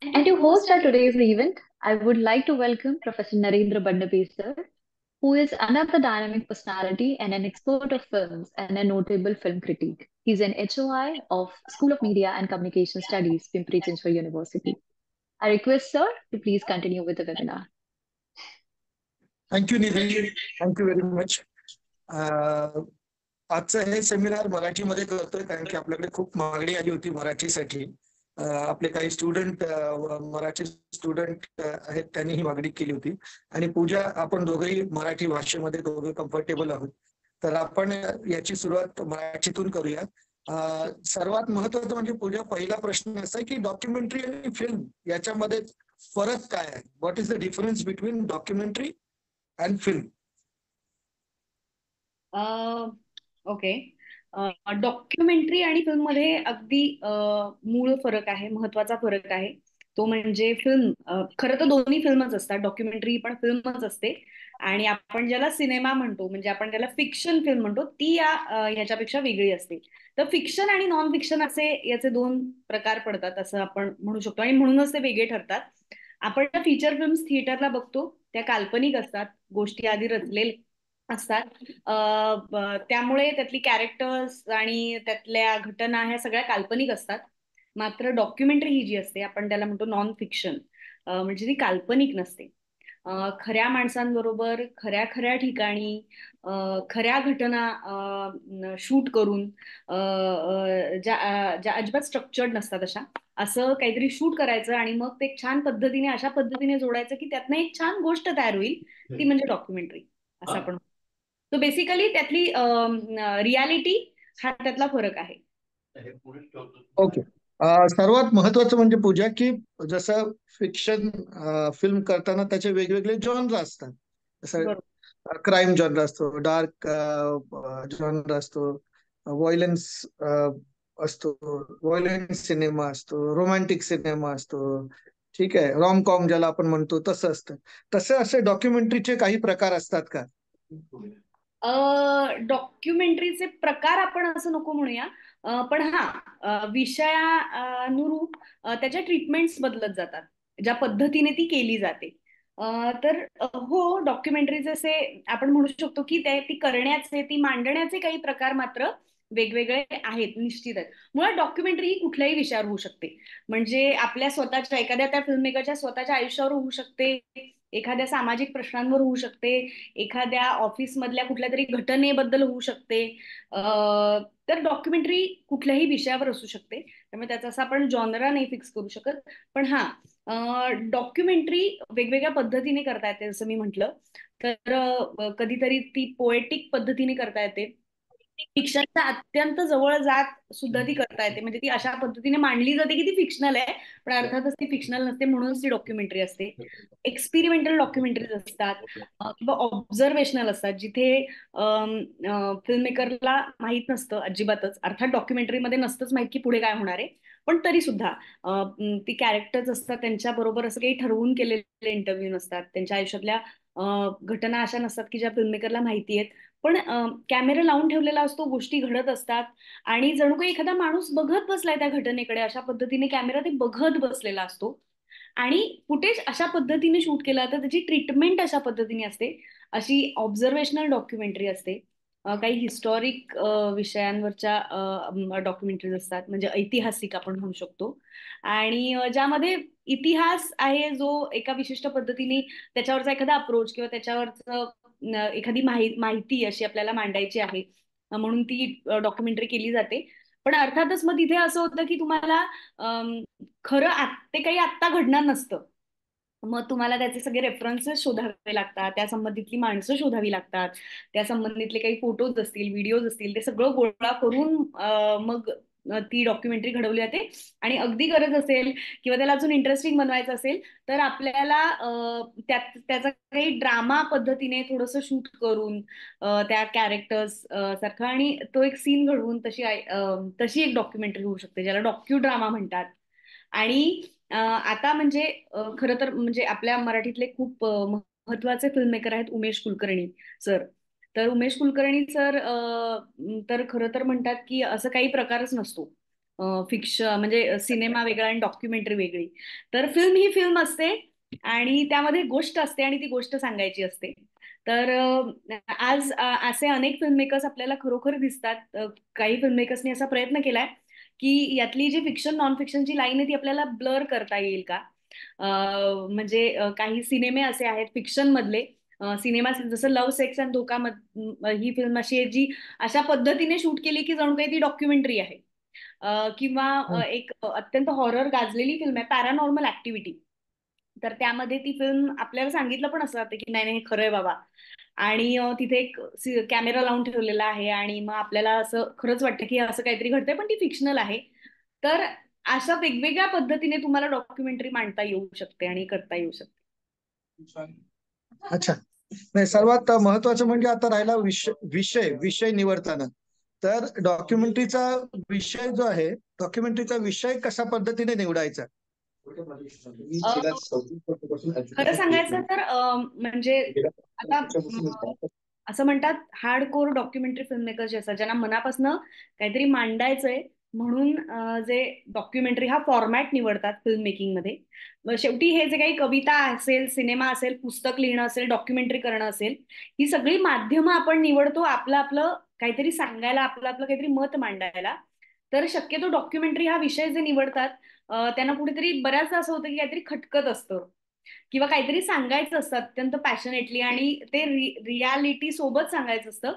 And to host our today's event, I would like to welcome Professor Narendra Bandapesar, who is another dynamic personality and an expert of films and a notable film critic. He's an HOI of School of Media and Communication Studies, Pimpri Chinchwad University. I request, sir, to please continue with the webinar. Thank you Nidhi. Thank you very much. आजचं हे seminar मराठीमध्ये करतोय कारण की आपल्याकडे खूप मागणी आली होती मराठीसाठी. आपले काही स्टुडंट मराठी स्टुडंट आहेत त्यांनी ही मागणी केली होती आणि पूजा आपण दोघेही मराठी भाषेमध्ये दोघे कम्फर्टेबल आहोत, तर आपण याची सुरुवात मराठीतून करूया. सर्वात महत्वाचं म्हणजे पूजा पहिला प्रश्न असा आहे की डॉक्युमेंटरी आणि फिल्म याच्यामध्ये फरक काय आहे? What is the difference between documentary and film? Okay. Documentary आणि फिल्म मध्ये अगदी मूळ फरक आहे, महत्वाचा फरक आहे. तो म्हणजे फिल्म खरं तर दोन्ही फिल्मच असतात, डॉक्युमेंटरी पण फिल्मच असते. आणि आपण ज्याला सिनेमा म्हणतो, म्हणजे आपण त्याला फिक्शन फिल्म म्हणतो, ती ह्याच्यापेक्षा वेगळी असते. तर फिक्शन आणि नॉन फिक्शन असे याचे दोन प्रकार पडतात असं आपण म्हणू शकतो, आणि म्हणूनच ते वेगळे ठरतात. आपण फीचर फिल्म्स थिएटरला बघतो त्या काल्पनिक असतात, गोष्टी आधी रचलेल्या असतात. त्यामुळे त्यातली कॅरेक्टर्स आणि त्यातल्या घटना ह्या सगळ्या काल्पनिक असतात. मात्र डॉक्युमेंटरी ही जी असते आपण त्याला म्हणतो नॉन फिक्शन, म्हणजे ती काल्पनिक नसते. खऱ्या माणसांबरोबर खऱ्या खऱ्या ठिकाणी खऱ्या घटना शूट करून ज्या अजिबात स्ट्रक्चर्ड नसतात अशा, असं काहीतरी शूट करायचं आणि मग ते छान पद्धतीने अशा पद्धतीने जोडायचं की त्यातनं एक छान गोष्ट तयार होईल, ती म्हणजे डॉक्युमेंटरी असं आपण. तो बेसिकली त्यातली रियालिटी हा त्यातला फरक आहे. ओके. सर्वात महत्वाचं म्हणजे पूजा की जसं फिक्शन फिल्म करताना त्याचे वेगवेगळे जॉनर असतात. जसं क्राईम जॉनर असतो, डार्क जॉनर असतो, व्हायलन्स असतो, व्हायलन्स सिनेमा असतो, रोमॅन्टिक सिनेमा असतो, ठीक आहे, रॉम कॉम ज्याला आपण म्हणतो तसं असतं. तसं असे डॉक्युमेंटरीचे काही प्रकार असतात का? डॉक्युमेंटरीचे प्रकार आपण असं नको म्हणूया, पण हा विषयानुरूप त्याच्या ट्रीटमेंट्स बदलत जातात, ज्या पद्धतीने ती केली जाते. तर हो, डॉक्युमेंटरीचे असे आपण म्हणू शकतो की ती करण्याचे, ती मांडण्याचे काही प्रकार मात्र वेगवेगळे आहेत, निश्चित आहेत. मुळात डॉक्युमेंटरी ही कुठल्याही विषयावर होऊ शकते, म्हणजे आपल्या स्वतःच्या एखाद्या त्या फिल्म मेकरच्या स्वतःच्या आयुष्यावर होऊ शकते, एखाद्या सामाजिक प्रश्नांवर होऊ शकते, एखाद्या ऑफिस मधल्या कुठल्या तरी घटनेबद्दल होऊ शकते. तर डॉक्युमेंटरी कुठल्याही विषयावर असू शकते, त्यामुळे त्याचा असं आपण जॉनरा नाही फिक्स करू शकत. पण हा, डॉक्युमेंटरी वेगवेगळ्या पद्धतीने करता येते, जसं मी म्हटलं तर कधीतरी ती पोएटिक पद्धतीने करता येते, फिक्शनच्या अत्यंत जवळ जात सुद्धा ती करता येते, म्हणजे ती अशा पद्धतीने मांडली जाते की ती फिक्शनल आहे, पण अर्थातच ती फिक्शनल नसते, म्हणूनच ती डॉक्युमेंटरी असते. एक्सपेरिमेंटल डॉक्युमेंटरीज असतात किंवा ऑब्झर्वेशनल असतात, जिथे फिल्म मेकरला माहित नसतं अजिबातच, अर्थात डॉक्युमेंटरीमध्ये नसतंच माहित की पुढे काय होणार आहे, पण तरी सुद्धा ती कॅरेक्टर्स असतात त्यांच्या बरोबर असं काही ठरवून केलेले इंटरव्ह्यू नसतात, त्यांच्या आयुष्यातल्या घटना अशा नसतात की ज्या फिल्म मेकरला माहिती आहेत, पण कॅमेरा लावून ठेवलेला असतो, गोष्टी घडत असतात आणि जणू काही एखादा माणूस बघत बसलाय त्या घटनेकडे, अशा पद्धतीने कॅमेरा ते बघत बसलेला असतो आणि फुटेज अशा पद्धतीने शूट केलं तर त्याची ट्रीटमेंट अशा पद्धतीने असते. अशी ऑब्झर्वेशनल डॉक्युमेंटरी असते. काही हिस्टॉरिक विषयांवरच्या डॉक्युमेंटरीज असतात, म्हणजे ऐतिहासिक आपण म्हणू शकतो, आणि ज्यामध्ये इतिहास आहे जो एका विशिष्ट पद्धतीने त्याच्यावरचा एखादा अप्रोच किंवा त्याच्यावरच एखादी माहिती अशी आपल्याला मांडायची आहे, म्हणून ती डॉक्युमेंटरी केली जाते. पण अर्थातच मग तिथे असं होतं की तुम्हाला खरं ते काही आत्ता घडणार नसतं, मग तुम्हाला त्याचे सगळे रेफरन्सेस शोधावे लागतात, त्या संबंधितली माणसं शोधावी लागतात, त्या संबंधितले काही फोटोज असतील, व्हिडिओज असतील, ते सगळं गोळा करून मग ती डॉक्युमेंटरी घडवली जाते. आणि अगदी गरज असेल किंवा त्याला अजून इंटरेस्टिंग बनवायचं असेल तर आपल्याला त्याचा काही ड्रामा पद्धतीने थोडंसं शूट करून त्या कॅरेक्टर्स सारखं आणि तो एक सीन घडवून तशी एक डॉक्युमेंटरी होऊ शकते, ज्याला डॉक्यू ड्रामा म्हणतात. आणि आता म्हणजे खरं तर म्हणजे आपल्या मराठीतले खूप महत्वाचे फिल्म मेकर आहेत उमेश कुलकर्णी सर. तर उमेश कुलकर्णी सर तर खरं तर म्हणतात की असं काही प्रकारच नसतो, फिक्शन म्हणजे सिनेमा वेगळा आणि डॉक्युमेंटरी वेगळी. तर फिल्म ही फिल्म असते आणि त्यामध्ये गोष्ट असते आणि ती गोष्ट सांगायची असते. तर आज असे अनेक फिल्म मेकर्स आपल्याला खरोखर दिसतात. काही फिल्म मेकर्सनी असा प्रयत्न केलाय की यातली जी फिक्शन नॉन फिक्शनची लाईन आहे ती आपल्याला ब्लर करता येईल का. म्हणजे काही सिनेमे असे आहेत फिक्शन मधले सिनेमा जसं लव्ह सेक्स अँड धोका ही फिल्म अशी आहे जी अशा पद्धतीने शूट केली की जणू काही ती डॉक्युमेंटरी आहे. किंवा एक अत्यंत हॉरर गाजलेली फिल्म आहे पॅरानॉर्मल ऍक्टिव्हिटी. तर त्यामध्ये ती फिल्म आपल्याला सांगितलं पण असं की नाही नाही हे खरंय बाबा. आणि तिथे एक कॅमेरा लावून ठेवलेला आहे आणि मग आपल्याला असं खरंच वाटतं की असं काहीतरी घडतंय पण ती फिक्शनल आहे. तर अशा वेगवेगळ्या पद्धतीने तुम्हाला डॉक्युमेंटरी मांडता येऊ शकते आणि करता येऊ शकते. अच्छा. नाही, सर्वात महत्वाचं म्हणजे आता राहिला विषय विषय निवडताना. तर डॉक्युमेंटरीचा विषय कशा पद्धतीने निवडायचा? खरं सांगायचं तर म्हणजे आता असं म्हणतात हार्डकोर डॉक्युमेंटरी फिल्म मेकर जे असतात ज्यांना मनापासून काहीतरी मांडायचंय म्हणून जे डॉक्युमेंटरी हा फॉर्मॅट निवडतात फिल्म मेकिंग मध्ये. शेवटी हे जे काही कविता असेल सिनेमा असेल पुस्तक लिहिणं असेल डॉक्युमेंटरी करणं असेल ही सगळी माध्यमं आपण निवडतो आपलं आपलं काहीतरी सांगायला आपलं आपलं काहीतरी मत मांडायला. तर शक्यतो डॉक्युमेंटरी हा विषय जे निवडतात त्यांना कुठेतरी बऱ्याचदा असं होतं की काहीतरी खटकत असतं किंवा काहीतरी सांगायचं असतं अत्यंत पॅशनेटली आणि ते रियालिटी सोबत सांगायचं असतं.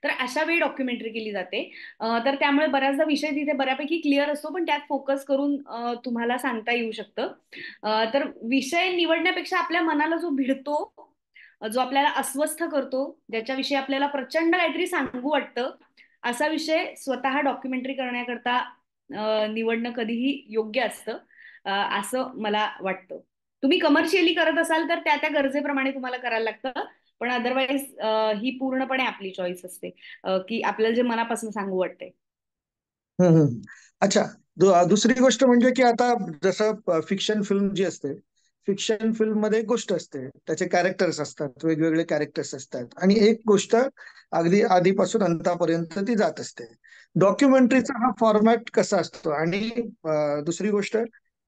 तर अशा वेळी डॉक्युमेंटरी केली जाते. तर त्यामुळे बऱ्याचदा विषय तिथे बऱ्यापैकी क्लिअर असतो पण त्यात फोकस करून तुम्हाला सांगता येऊ शकतं. तर विषय निवडण्यापेक्षा आपल्या मनाला जो भिडतो जो आपल्याला अस्वस्थ करतो ज्याच्याविषयी आपल्याला प्रचंड काहीतरी सांगू वाटतं असा विषय स्वतः डॉक्युमेंटरी करण्याकरता निवडणं कधीही योग्य असतं असं मला वाटतं. तुम्ही कमर्शियली करत असाल तर त्या त्या गरजेप्रमाणे तुम्हाला करायला लागतं. पण अदरवाईज ही पूर्णपणे आपली चॉईस असते की आपल्याला जे मनापासून सांगू वाटतंय. अच्छा. दुसरी गोष्ट म्हणजे की आता जसं फिक्शन फिल्म जी असते, फिक्शन फिल्म मध्ये एक गोष्ट असते, त्याचे कॅरेक्टर्स असतात, वेगवेगळे कॅरेक्टर्स असतात आणि एक गोष्ट अगदी आधीपासून अंतापर्यंत ती जात असते. डॉक्युमेंटरीचा हा फॉर्मॅट कसा असतो? आणि दुसरी गोष्ट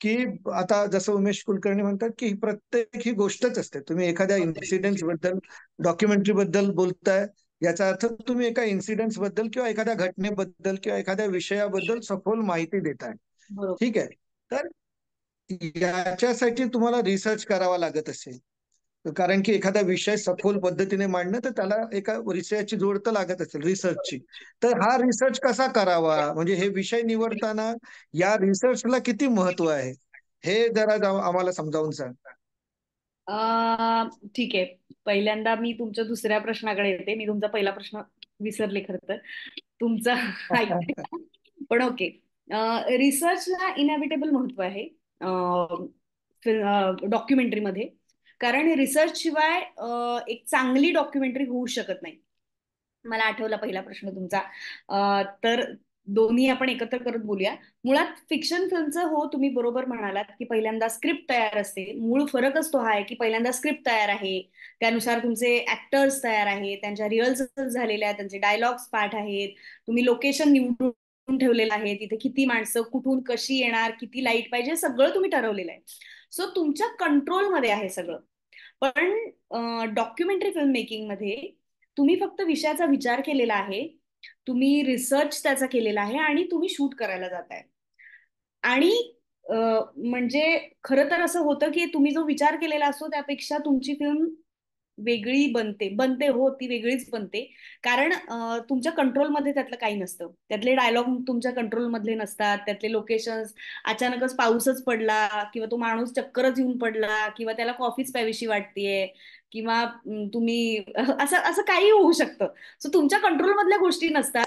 की आता जसं उमेश कुलकर्णी म्हणतात की प्रत्येक ही गोष्टच असते. तुम्ही एखाद्या इन्सिडेंट बद्दल डॉक्युमेंटरी बद्दल बोलताय याचा अर्थ तुम्ही एका इन्सिडेंट्स बद्दल किंवा एखाद्या घटनेबद्दल किंवा एखाद्या विषयाबद्दल सखोल माहिती देताय. बरोबर. ठीक आहे. तर याच्यासाठी तुम्हाला रिसर्च करावा लागत असेल, कारण की एखादा विषय सखोल पद्धतीने मांडणं तर त्याला एका विषयाची जोड तर लागत असेल रिसर्चची. तर हा रिसर्च कसा करावा, म्हणजे हे विषय निवडताना या रिसर्चला किती महत्व आहे हे जरा आम्हाला समजावून सांग. ठीक आहे. पहिल्यांदा मी तुमच्या दुसऱ्या प्रश्नाकडे येते. मी तुमचा पहिला प्रश्न विसरले खरं तर. तुमचा ऐकते. पण ओके. रिसर्चला इनएव्हिटेबल महत्व आहे डॉक्युमेंटरीमध्ये. कारण रिसर्च शिवाय एक चांगली डॉक्युमेंटरी होऊ शकत नाही. मला आठवला पहिला प्रश्न तुमचा. तर दोन्ही आपण एकत्र करत बोलूया. मुळात फिक्शन फिल्मचं हो तुम्ही बरोबर म्हणालात की पहिल्यांदा स्क्रिप्ट तयार असते. मूळ फरकच तो हा आहे की पहिल्यांदा स्क्रिप्ट तयार आहे त्यानुसार तुमचे ऍक्टर्स तयार आहेत त्यांच्या रिहर्सल झालेल्या आहेत त्यांचे डायलॉग्स पाठ आहेत तुम्ही लोकेशन निवडून ठेवलेलं आहे तिथे किती माणसं कुठून कशी येणार किती लाईट पाहिजे सगळं तुम्ही ठरवलेलं आहे. सो तुमच्या कंट्रोलमध्ये आहे सगळं. पण डॉक्युमेंटरी फिल्म मेकिंग मध्ये तुम्ही फक्त विषयाचा विचार केलेला आहे तुम्ही रिसर्च त्याचा केलेला आहे आणि तुम्ही शूट करायला जाताय. आणि म्हणजे खरं तर असं होतं की तुम्ही जो विचार केलेला असतो त्यापेक्षा तुमची फिल्म वेगळी बनते बनते हो ती वेगळीच बनते. कारण तुमच्या कंट्रोलमध्ये त्यातलं काही नसतं त्यातले डायलॉग तुमच्या कंट्रोलमधले नसतात त्यातले लोकेशन्स अचानकच पाऊसच पडला किंवा तो माणूस चक्करच येऊन पडला किंवा त्याला कॉफीच प्यावीशी वाटतेय किंवा तुम्ही असं असं काही होऊ शकतं. सो तुमच्या कंट्रोलमधल्या गोष्टी नसतात.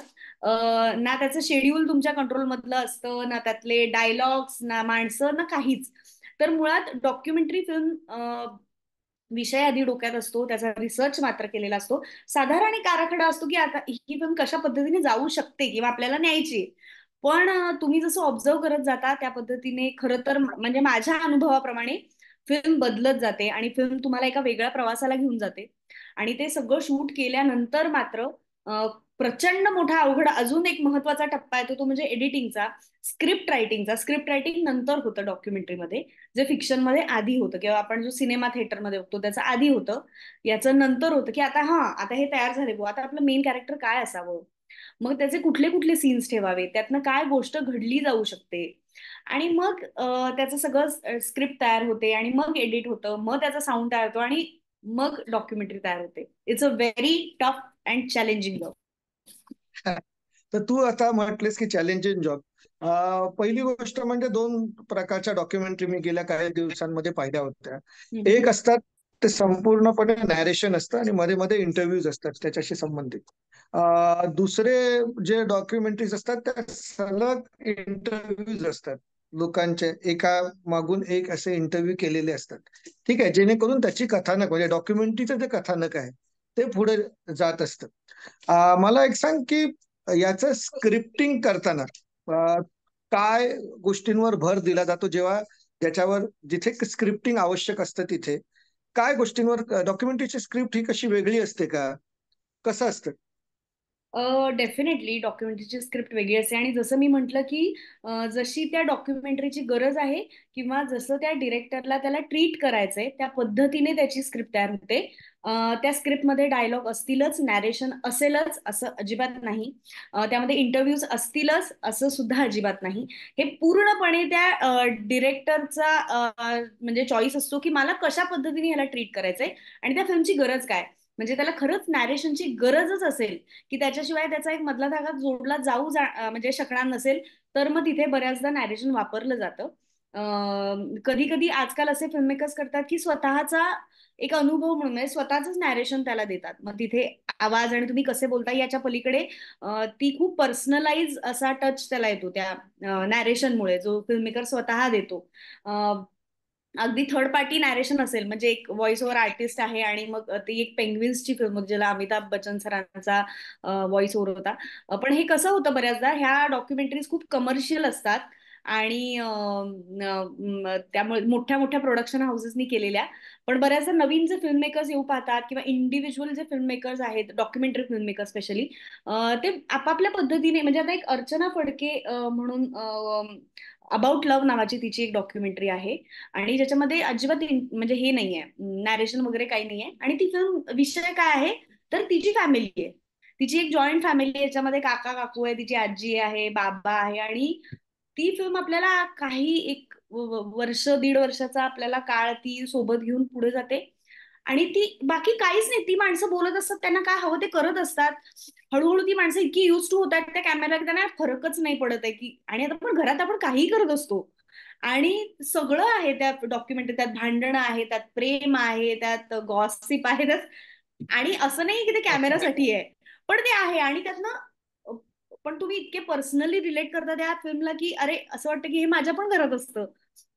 ना त्याचं शेड्यूल तुमच्या कंट्रोलमधलं असतं ना त्यातले डायलॉग्स ना माणसं ना काहीच. तर मुळात डॉक्युमेंटरी फिल्म विषय आधी डोक्यात असतो त्याचा रिसर्च मात्र केलेला असतो. साधारण एक आराखडा असतो की आता ही फिल्म कशा पद्धतीने जाऊ शकते किंवा आपल्याला न्यायची. पण तुम्ही जसं ऑब्झर्व करत जाता त्या पद्धतीने खरं तर म्हणजे माझ्या अनुभवाप्रमाणे फिल्म बदलत जाते आणि फिल्म तुम्हाला एका वेगळ्या प्रवासाला घेऊन जाते. आणि ते सगळं शूट केल्यानंतर मात्र प्रचंड मोठा अवघड अजून एक महत्वाचा टप्पा येतो, तो म्हणजे एडिटिंगचा, स्क्रिप्ट रायटिंगचा. स्क्रिप्ट रायटिंग नंतर होतं डॉक्युमेंटरीमध्ये, जे फिक्शनमध्ये आधी होतं, किंवा आपण जो सिनेमा थिएटरमध्ये बघतो त्याचं आधी होतं. याचं नंतर होतं की आता हे तयार झाले बुवा, आता आपलं मेन कॅरेक्टर काय असावं, मग त्याचे कुठले कुठले सीन्स ठेवावे, त्यातनं काय गोष्ट घडली जाऊ शकते, आणि मग त्याचं सगळं स्क्रिप्ट तयार होते, आणि मग एडिट होतं, मग त्याचा साऊंड तयार होतो, आणि मग डॉक्युमेंटरी तयार होते. It's a very tough and challenging job. तर तू आता म्हटलेस की चॅलेंजिंग जॉब. पहिली गोष्ट म्हणजे दोन प्रकारच्या डॉक्युमेंटरी मी गेल्या काही दिवसांमध्ये पाहिल्या होत्या. एक असतात ते संपूर्णपणे नॅरेशन असतं आणि मध्ये मध्ये इंटरव्ह्यूज असतात त्याच्याशी संबंधित. दुसरे जे डॉक्युमेंटरीज असतात त्या सलग इंटरव्ह्यूज असतात, लोकांचे एका मागून एक असे इंटरव्ह्यू केलेले असतात. ठीक आहे, जेणेकरून त्याची कथानक म्हणजे डॉक्युमेंटरीचं जे कथानक आहे ते पुढे जात असतं. मला एक सांग की याचं स्क्रिप्टिंग करताना अ, काय गोष्टींवर भर दिला जातो, जेव्हा ज्याच्यावर जिथे स्क्रिप्टिंग आवश्यक असतं तिथे काय गोष्टींवर? डॉक्युमेंटरीची स्क्रिप्ट ही कशी वेगळी असते का, कसं असतं? डेफिनेटली डॉक्युमेंटरीची स्क्रिप्ट वेगळी असते, आणि जसं मी म्हटलं की जशी त्या डॉक्युमेंटरीची गरज आहे, किंवा जसं त्या डिरेक्टरला त्याला ट्रीट करायचंय त्या पद्धतीने त्याची स्क्रिप्ट तयार होते. त्या स्क्रिप्टमध्ये डायलॉग असतीलच, नॅरेशन असेलच असं अजिबात नाही, त्यामध्ये इंटरव्ह्यूज असतीलच असं सुद्धा अजिबात नाही. हे पूर्णपणे त्या डिरेक्टरचा म्हणजे चॉईस असतो की मला कशा पद्धतीने ह्याला ट्रीट करायचंय, आणि त्या फिल्मची गरज काय. म्हणजे त्याला खरंच नॅरेशनची गरजच असेल, की त्याच्याशिवाय त्याचा एक मधला धागा जोडला म्हणजे शकणार नसेल, तर मग तिथे बऱ्याचदा नॅरेशन वापरलं जातं. कधी कधी आजकाल असे फिल्म मेकर्स करतात की स्वतःचा एक अनुभव म्हणून, म्हणजे स्वतःच नॅरेशन त्याला देतात. मग तिथे आवाज आणि तुम्ही कसे बोलता याच्या पलीकडे ती खूप पर्सनलाइज असा टच त्याला येतो त्या नॅरेशनमुळे, जो फिल्म मेकर स्वतः देतो. अगदी थर्ड पार्टी नॅरेशन असेल, म्हणजे एक व्हॉइस ओव्हर आर्टिस्ट आहे, आणि मग ती एक पेंग्विन्सची फिल्म ज्याला अमिताभ बच्चन सरांचा व्हॉइस ओव्हर होता. पण हे कसं होतं, बऱ्याचदा ह्या डॉक्युमेंटरीज खूप कमर्शियल असतात, आणि त्यामुळे मोठ्या मोठ्या प्रोडक्शन हाऊसेसनी केलेल्या. पण बऱ्याचदा नवीन जे फिल्म मेकर्स येऊ पाहतात, किंवा इंडिव्हिज्युअल जे फिल्म मेकर्स आहेत, डॉक्युमेंटरी फिल्म मेकर स्पेशली, ते आपापल्या पद्धतीने, म्हणजे आता एक अर्चना फडके म्हणून अबाउट लव्ह नावाची तिची एक डॉक्युमेंटरी आहे, आणि ज्याच्यामध्ये अजिबात म्हणजे हे नाहीये, नॅरेशन वगैरे काही नाहीये, आणि ती फिल्म विषय काय आहे, तर तिची फॅमिली आहे, तिची एक जॉईंट फॅमिली आहे, याच्यामध्ये काका काकू आहे, तिची आजी आहे, बाबा आहे, आणि ती फिल्म आपल्याला काही एक वर्ष दीड वर्षाचा आपल्याला काळ ती सोबत घेऊन पुढे जाते, आणि ती बाकी काहीच नाही, ती माणसं बोलत असतात, त्यांना काय हवं ते करत असतात. हळूहळू ती माणसं इतकी युज टू होतात त्या कॅमेरा, त्यांना फरकच नाही पडत आहे की, आणि आता पण घरात आपण काही करत असतो, आणि सगळं आहे त्या डॉक्युमेंटरी. त्यात भांडणं आहे, त्यात प्रेम आहे, त्यात गॉसिप आहे, त्यात, आणि असं नाही की ते कॅमेरासाठी आहे, पण ते आहे, आणि त्यातनं पण तुम्ही इतके पर्सनली रिलेट करता त्या फिल्मला की अरे असं वाटतं की हे माझ्या पण घरात असतं,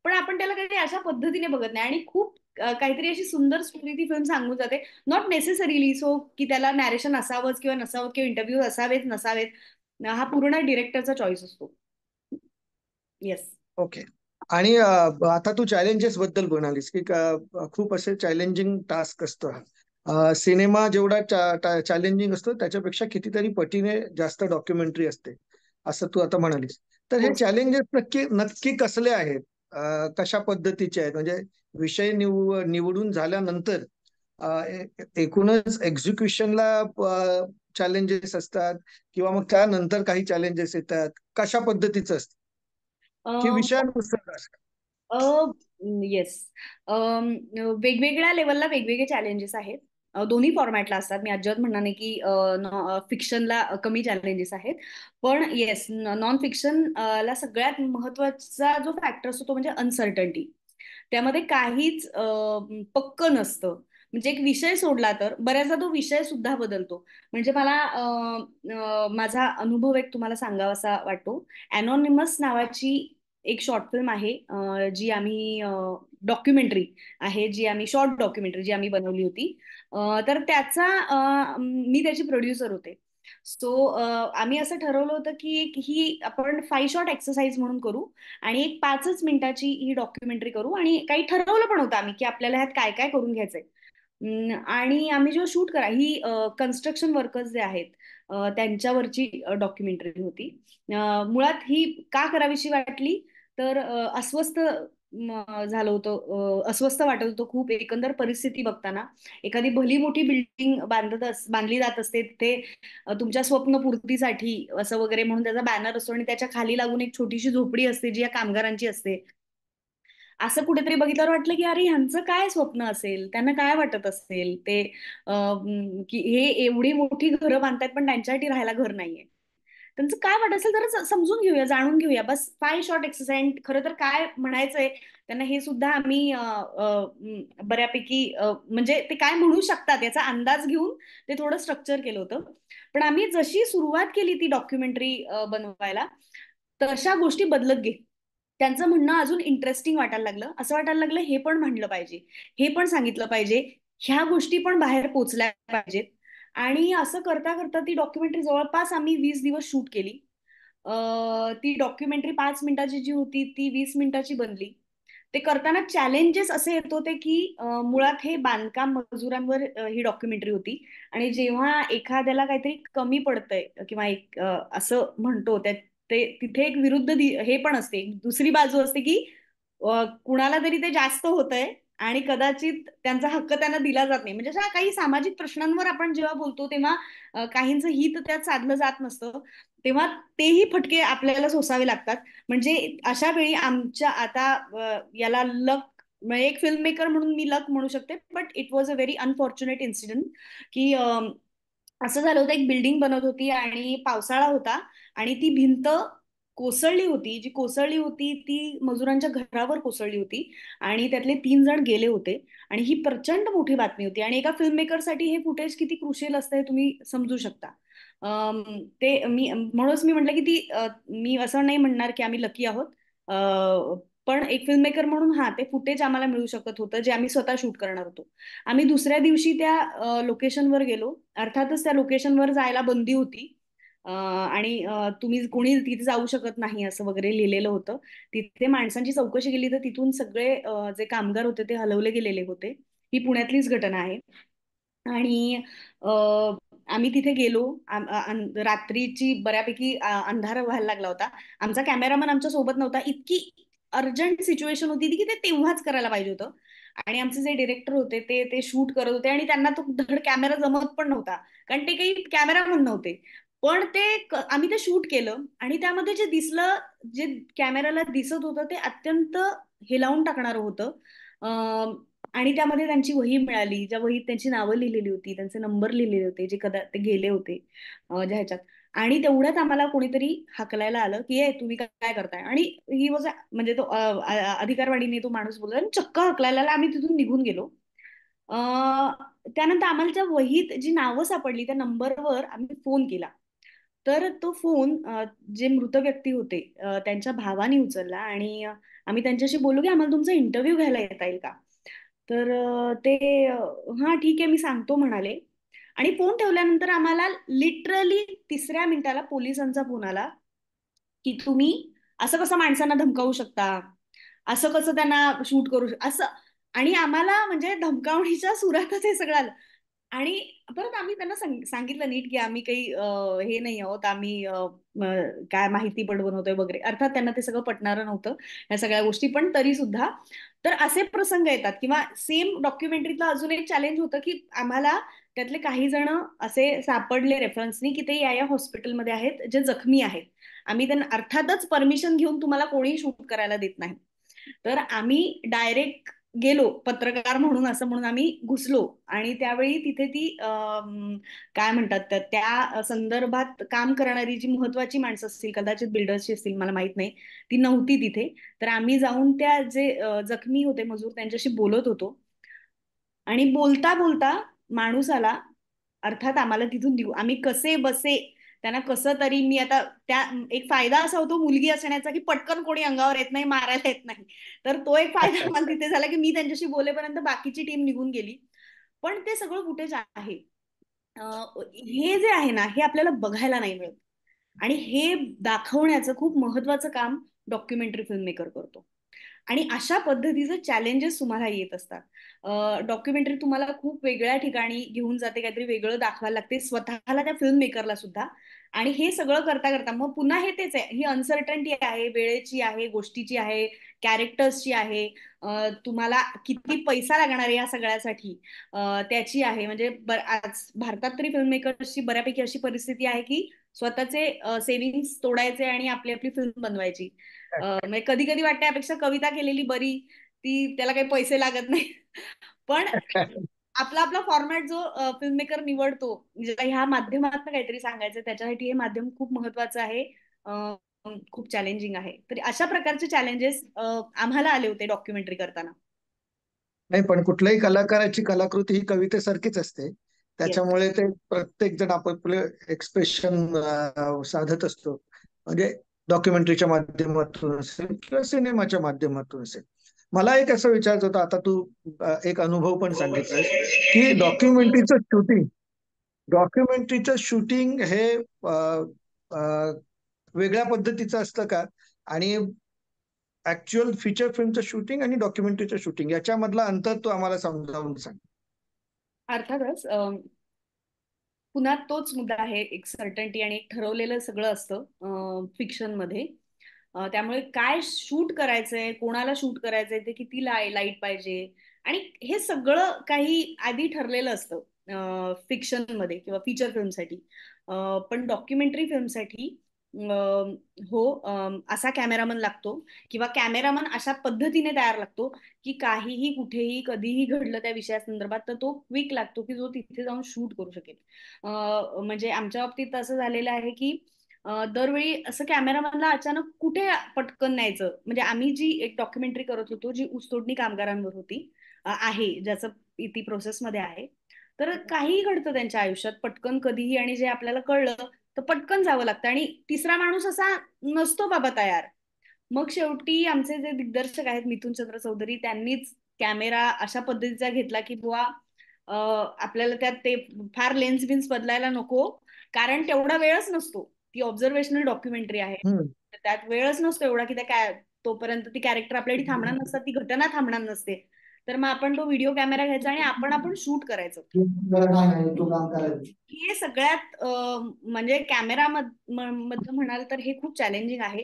पण आपण त्याला काही अशा पद्धतीने बघत नाही, आणि खूप काहीतरी अशी सुंदर स्टोरी ती फिल्म सांगून जाते. नॉट नेसेसरीली सो की त्याला नॅरेशन असावंच किंवा नसावं, किंवा इंटरव्ह्यू असावेत नसावेत, हा पूर्ण डिरेक्टरचा चॉईस असतो. येस. ओके. आणि आता तू चॅलेंजेस बद्दल म्हणालीस की खूप असे चॅलेंजिंग टास्क असतो हा. सिनेमा जेवढा चॅलेंजिंग असतो त्याच्यापेक्षा कितीतरी पटीने जास्त डॉक्युमेंटरी असते, असं तू आता म्हणालीस. तर हे हो. चॅलेंजेस नक्की नक्की कसले आहेत? कशा पद्धतीचे आहेत? म्हणजे विषय निवडून झाल्यानंतर एकूणच एक्झिक्युशनला चॅलेंजेस असतात, किंवा मग त्यानंतर काही चॅलेंजेस येतात, कशा पद्धतीचं असतं की विषयानुसार असतं? येस. वेगवेगळ्या लेवलला वेगवेगळे चॅलेंजेस आहेत. दोन्ही फॉर्मॅटला असतात. मी अजिबात म्हणणार नाही की फिक्शनला कमी चॅलेंजेस आहेत. पण येस, नॉन फिक्शन ला सगळ्यात महत्वाचा जो फॅक्टर असतो तो म्हणजे अनसर्टन्टी. त्यामध्ये काहीच पक्क नसतं. म्हणजे एक विषय सोडला तर बऱ्याचदा तो विषय सुद्धा बदलतो. म्हणजे मला माझा अनुभव एक तुम्हाला सांगावासा वाटतो. अनॉनिमस नावाची एक शॉर्ट फिल्म आहे, जी आम्ही डॉक्युमेंटरी आहे, जी आम्ही शॉर्ट डॉक्युमेंटरी जी आम्ही बनवली होती. तर त्याचा मी त्याची प्रोड्युसर होते. सो आम्ही असं ठरवलं होतं की ही आपण 5 शॉट एक्सरसाइज म्हणून करू, आणि एक 5च मिनिटाची ही डॉक्युमेंटरी करू, आणि काही ठरवलं पण होतं आम्ही की आपल्याला ह्यात काय काय करून घ्यायचंय. आणि आम्ही जेव्हा शूट करा ही कन्स्ट्रक्शन वर्कर्स जे आहेत त्यांच्यावरची डॉक्युमेंटरी होती. मुळात ही का करावीशी वाटली तर अस्वस्थ झालं होतं, अस्वस्थ वाटत होतं खूप एकंदर परिस्थिती बघताना. एखादी भली मोठी बिल्डिंग बांधली जात असते तिथे तुमच्या स्वप्नपूर्तीसाठी असं वगैरे म्हणून त्याचा बॅनर असतो आणि त्याच्या खाली लागून एक छोटीशी झोपडी असते जी या कामगारांची असते. असं कुठेतरी बघितल्यावर वाटलं की अरे ह्यांचं काय स्वप्न असेल, त्यांना काय वाटत असेल ते की हे एवढी मोठी घरं बांधतायत पण त्यांच्यासाठी राहायला घर नाहीये. त्यांचं काय वाटत असेल तर समजून घेऊया, जाणून घेऊया. बस 5 शॉर्ट एक्सरसाइज. खरं तर काय म्हणायचंय त्यांना हे सुद्धा आम्ही बऱ्यापैकी म्हणजे ते काय म्हणू शकतात याचा अंदाज घेऊन ते थोडं स्ट्रक्चर केलं होतं. पण आम्ही जशी सुरुवात केली ती डॉक्युमेंटरी बनवायला तशा गोष्टी बदलत गेल्या. त्यांचं म्हणणं अजून इंटरेस्टिंग वाटायला लागलं, असं वाटायला लागलं हे पण म्हणलं पाहिजे, हे पण सांगितलं पाहिजे, ह्या गोष्टी पण बाहेर पोचल्या पाहिजेत. आणि असं करता करता ती डॉक्युमेंटरी जवळपास आम्ही 20 दिवस शूट केली. ती डॉक्युमेंटरी 5 मिनिटाची जी होती ती 20 मिनिटाची बनली. ते करताना चॅलेंजेस असे येत होते की मुळात हे बांधकाम मजुरांवर ही डॉक्युमेंटरी होती. आणि जेव्हा एखाद्याला काहीतरी कमी पडतंय किंवा एक असं म्हणतो ते तिथे एक विरुद्ध हे पण असते, एक दुसरी बाजू असते की कुणाला तरी ते जास्त होतंय आणि कदाचित त्यांचा हक्क त्यांना दिला जात नाही. म्हणजे अशा काही सामाजिक प्रश्नांवर आपण जेव्हा बोलतो तेव्हा काहींचं हित त्यात साधलं जात नसतं, तेव्हा तेही फटके आपल्याला सोसावे लागतात. म्हणजे अशा वेळी आमच्या आता याला लक, म्हणजे एक फिल्म मेकर म्हणून मी लक म्हणू शकते, but it was a very unfortunate incident की असं झालं होतं, एक बिल्डिंग बनत होती आणि पावसाळा होता आणि ती भिंत कोसळली होती. जी कोसळली होती ती मजुरांच्या घरावर कोसळली होती आणि त्यातले 3 जण गेले होते. आणि ही प्रचंड मोठी बातमी होती आणि एका फिल्म मेकरसाठी हे फुटेज किती क्रुशियल असतं हे तुम्ही समजू शकता. ते म्हणूनच मी म्हटलं की मी असं नाही म्हणणार की आम्ही लकी आहोत. पण एक फिल्म मेकर म्हणून हा ते फुटेज आम्हाला मिळू शकत होतं जे आम्ही स्वतः शूट करणार होतो. आम्ही दुसऱ्या दिवशी त्या लोकेशनवर गेलो. अर्थातच त्या लोकेशनवर जायला बंदी होती. आणि तुम्ही कोणी तिथे जाऊ शकत नाही असं वगैरे लिहिलेलं होतं. तिथे माणसांची चौकशी केली तर तिथून सगळे जे कामगार होते ते हलवले गेलेले होते. ही पुण्यातलीच घटना आहे. आणि आम्ही तिथे गेलो. रात्रीची बऱ्यापैकी अंधार व्हायला लागला होता. आमचा कॅमेरामन आमच्या सोबत नव्हता. इतकी अर्जंट सिच्युएशन होती ती की ते तेव्हाच करायला पाहिजे होतं. आणि आमचे जे डिरेक्टर होते ते शूट करत होते आणि त्यांना तो धड कॅमेरा जमत पण नव्हता, कारण ते काही कॅमेरामन नव्हते. पण आम्ही ते शूट केलं आणि त्यामध्ये जे दिसलं, जे कॅमेराला दिसत होतं ते अत्यंत हेलावून टाकणारं होतं. आणि त्यामध्ये त्यांची वही मिळाली, ज्या वहीत त्यांची नावं लिहिलेली होती, त्यांचे नंबर लिहिलेले होते, जे ते गेले होते ज्या ह्याच्यात. आणि तेवढ्यात आम्हाला कोणीतरी हाकलायला आलं की ए तुम्ही काय करताय. आणि ही वॉज म्हणजे तो अधिकारवाणीने तो माणूस बोलला आणि चक्क हाकलायला आला. आम्ही तिथून निघून गेलो. त्यानंतर आम्हाला ज्या वहीत जी नावं सापडली त्या नंबरवर आम्ही फोन केला. तर तो फोन जे मृत व्यक्ती होते त्यांच्या भावाने उचलला आणि आम्ही त्यांच्याशी बोललो की आम्हाला तुमचा इंटरव्ह्यू घ्यायला येता येईल का. तर ते हा ठीक आहे मी सांगतो म्हणाले. आणि फोन ठेवल्यानंतर आम्हाला लिटरली 3ऱ्या मिनिटाला पोलिसांचा फोन आला की तुम्ही असं कसं माणसांना धमकावू शकता, असं कसं त्यांना शूट करू असं. आणि आम्हाला म्हणजे धमकावणीच्या सुरातच हे सगळं आलं. आणि परत आम्ही त्यांना सांगितलं नीट की आम्ही काही हे नाही आहोत, आम्ही काय माहिती पण बनवतोय वगैरे. अर्थात त्यांना ते सगळं पटणारं नव्हतं या सगळ्या गोष्टी, पण तरी सुद्धा. तर असे प्रसंग येतात. किंवा सेम डॉक्युमेंटरीतलं अजून एक चॅलेंज होतं की आम्हाला त्यातले काही जण असे सापडले रेफरन्सनी की ते या हॉस्पिटलमध्ये आहेत जे जखमी आहेत. आम्ही त्यांना अर्थातच परमिशन घेऊन तुम्हाला कोणी शूट करायला देत नाही. तर आम्ही डायरेक्ट गेलो पत्रकार म्हणून, असं म्हणून आम्ही घुसलो. आणि त्यावेळी तिथे ती काय म्हणतात त्या संदर्भात काम करणारी जी महत्वाची माणसं असतील, कदाचित बिल्डर्सची असतील, मला माहित नाही, ती नव्हती तिथे. तर आम्ही जाऊन त्या जे जखमी होते मजूर त्यांच्याशी बोलत होतो. आणि बोलता बोलता माणूस आला. अर्थात आम्हाला तिथून निघू आम्ही कसे बसे त्यांना कसं तरी. मी आता त्या एक फायदा असा होतो मुलगी असण्याचा की पटकन कोणी अंगावर येत नाही, मारायला येत नाही. तर तो एक फायदा मला तिथे झाला की मी त्यांच्याशी बोलेपर्यंत बाकीची टीम निघून गेली. पण ते सगळं फुटेज आहे. हे जे आहे ना हे आपल्याला बघायला नाही मिळत. आणि हे दाखवण्याचं खूप महत्वाचं काम डॉक्युमेंटरी फिल्म मेकर करतो. आणि अशा पद्धतीचे चॅलेंजेस तुम्हाला येत असतात. डॉक्युमेंटरी तुम्हाला खूप वेगळ्या ठिकाणी घेऊन जाते, काहीतरी वेगळं दाखवायला लागते स्वतःला, त्या फिल्म मेकरला सुद्धा. आणि हे सगळं करता करता मग पुन्हा हे तेच आहे, ही अनसर्टनिटी आहे, वेळेची आहे, गोष्टीची आहे, कॅरेक्टर्सची आहे, तुम्हाला किती पैसा लागणार आहे या सगळ्यासाठी त्याची आहे. म्हणजे आज भारतात तरी फिल्म मेकर्सची बऱ्यापैकी अशी परिस्थिती आहे की स्वतःचे सेव्हिंग्स तोडायचे आणि आपली आपली फिल्म बनवायची. म्हणजे कधी कधी वाटते यापेक्षा कविता केलेली बरी, ती त्याला काही पैसे लागत नाही. पण आपला आपला फॉर्मॅट जो फिल्म मेकर निवडतो, म्हणजे ह्या माध्यमातून काहीतरी सांगायचं, त्याच्यासाठी हे माध्यम खूप महत्वाचं आहे, खूप चॅलेंजिंग आहे. तर अशा प्रकारचे चॅलेंजेस आम्हाला आले होते डॉक्युमेंटरी करताना. नाही, पण कुठल्याही कलाकाराची कलाकृती ही कवितेसारखीच असते. येस. त्याच्यामुळे ते प्रत्येक जण आपापले एक्सप्रेशन साधत असतो. म्हणजे डॉक्युमेंटरीच्या माध्यमातून असेल किंवा सिनेमाच्या माध्यमातून असेल. मला एक असं विचारायचं होतं, आता तू एक अनुभव पण सांगितलास की डॉक्युमेंटरीचं शूटिंग हे अ, अ, वेगळ्या पद्धतीचं असतं का? आणि ऍक्च्युअल फीचर फिल्मचं शूटिंग आणि डॉक्युमेंटरीचं शूटिंग याच्यामधला अंतर तू आम्हाला समजावून सांग. अर्थातच पुन्हा तोच मुद्दा आहे, एक सर्टन्टी आणि एक ठरवलेलं सगळं असतं फिक्शन मध्ये. त्यामुळे काय शूट करायचंय, कोणाला शूट करायचंय, ते किती लाईट पाहिजे, आणि हे सगळं काही आधी ठरलेलं असतं फिक्शन मध्ये किंवा फीचर फिल्मसाठी. पण डॉक्युमेंटरी फिल्मसाठी हो, असा कॅमेरामन लागतो किंवा कॅमेरामन अशा पद्धतीने तयार लागतो की काहीही कुठेही कधीही घडलं त्या विषयासंदर्भात तर तो क्विक लागतो की जो तिथे जाऊन शूट करू शकेल. म्हणजे आमच्या बाबतीत असं झालेलं आहे की दरवेळी असं कॅमेरामॅनला अचानक कुठे पटकन न्यायचं. म्हणजे आम्ही जी एक डॉक्युमेंटरी करत होतो जी ऊसतोडणी कामगारांवर होती, आहे ज्याचं ती प्रोसेसमध्ये आहे. तर काहीही घडतं त्यांच्या आयुष्यात पटकन कधीही, आणि जे आपल्याला कळलं तर पटकन जावं लागतं, आणि तिसरा माणूस असा नसतो बाबा तयार. मग शेवटी आमचे जे दिग्दर्शक आहेत मिथुन चंद्र चौधरी, त्यांनीच कॅमेरा अशा पद्धतीचा घेतला की बुवा आपल्याला त्यात ते फार लेन्स बिन्स बदलायला नको, कारण तेवढा वेळच नसतो. ती ऑब्झर्वेशनल डॉक्युमेंटरी आहे, हम्म. तर त्यात वेळच नसतो एवढा की त्या काय तोपर्यंत ती कॅरेक्टर आपल्याकडे थांबणार नसतात, ती घटना थांबणार नसते. तर मग आपण तो व्हिडिओ कॅमेरा घ्यायचा आणि आपण शूट करायचं. हे सगळ्यात म्हणजे कॅमेरा मधलं म्हणाल तर हे खूप चॅलेंजिंग आहे.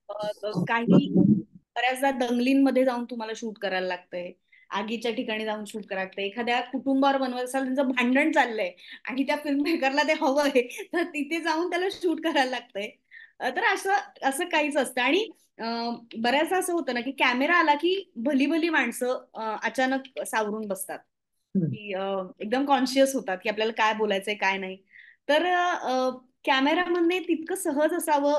काही बऱ्याचदा दंगलींमध्ये जाऊन तुम्हाला शूट करायला लागतंय, आगीच्या ठिकाणी जाऊन शूट करायला लागतंय, एखाद्या कुटुंबावर बनवत असाल, त्यांचं भांडण चाललंय आणि त्या फिल्म मेकरला ते हवं आहे, तर तिथे जाऊन त्याला शूट करायला लागतंय. तर असं असं काहीच असतं. आणि बऱ्याचदा असं होतं ना की कॅमेरा आला की भली भली माणसं अचानक सावरून बसतात, हम्म. की एकदम कॉन्शियस होतात की आपल्याला काय बोलायचंय काय नाही. तर कॅमेरामनने तितकं सहज असावं